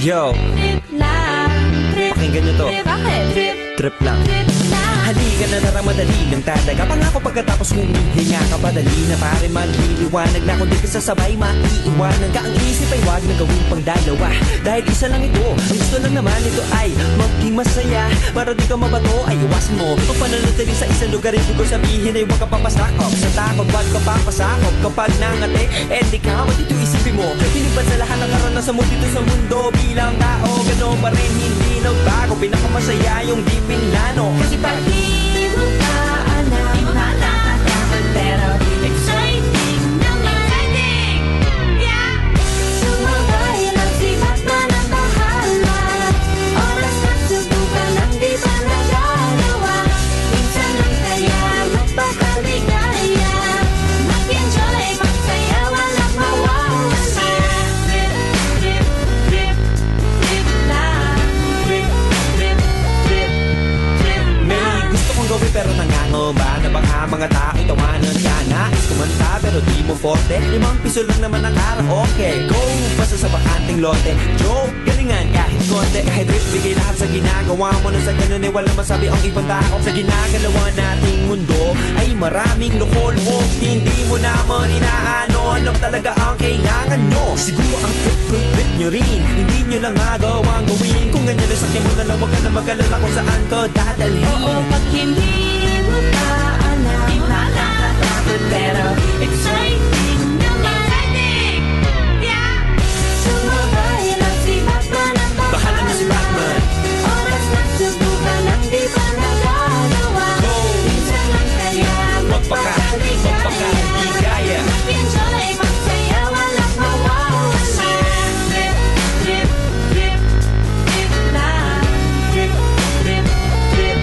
Yo, Trip lang, trip, pakinggan nyo to. trip, bakit? Trip, Trip lang. trip lang. Halika na tara, madali lang talaga. Pangako pagkatapos humihinga ka, padali na pare maliliwanag na. Kung di ka sasabay, maiiwanan ka. Ang isip ay wag na gawin pang dalawa, dahil isa lang ito. Ang gusto lang naman ito ay maging masaya. Para di ka mabato ay iwasan mo kung pananatili sa isang lugar. Ibig ko sabihin ay huwag ka papasakop sa takot, wag ka papasakop. Kapag nangate, di ka dito isipin mo. Hinipan sa lahat ng karanasan mo dito sa mundo. Bilang tao, gano'n pa rin hindi nagbago. Pinakamasaya yung di pinlano. Kasi pag di mo pa alam, nakakatakot pero exciting naman. Exciting! Yeah! Sumabay lang si Batman ang bahala. Oras na subukan ang di pa nagagawa. Minsan lang kaya magpakaligaya. Mag-enjoy, magsaya, walang mawawala. Trip, trip, trip, trip lang. Trip, trip, trip, trip May lang. gusto kong gawin pero nangangamba na baka mga tao'y tawanan ka. Nais kumanta pero di mo forte. 5 piso lang naman ang karaoke. Go, basta sa bakanting lote. Joke, galingan kahit konti. Kahit rip, bigay lahat sa ginagawa mo. Na sa ganun ay walang masabi ang ibang tao. Sa ginagalawa nating mundo ay maraming loko-loko. Hindi mo naman inaano ano talaga ang kailangan nyo. Siguro ang trip nyo rin, hindi nyo lang magawang gawin. Kung ganyan ay sakyan mo na lang, wag ka na mag-alala kung saan ka dadalhin. Oo, pag hindi mo pa alam, nakakatakot pero exciting naman. Exciting! Yeah! Sumabay lang si Batman ang Bahala na si Batman. Oras na subukan ang di pa nagagawa. Go! Minsan lang kaya magpakaligaya. Mag-enjoy, magsaya, walang mawawala. Trip, trip, trip, trip lang. Trip, trip, trip,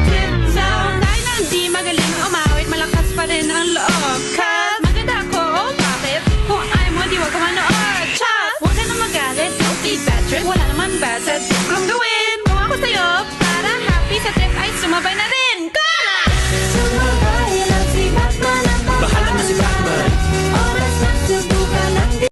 trip lang. Dahil na hindi magaling umawit, malakas pa rin ang loob. Cause maganda ako, oh bakit? Kung ayaw mo, di wag ka manood. Chas! Huwag ka na magalit, don't be bad trip. Wala naman bad, sad trip kung gawin. Kung ako sa'yo, para happy sa trip ay sumabay na rin.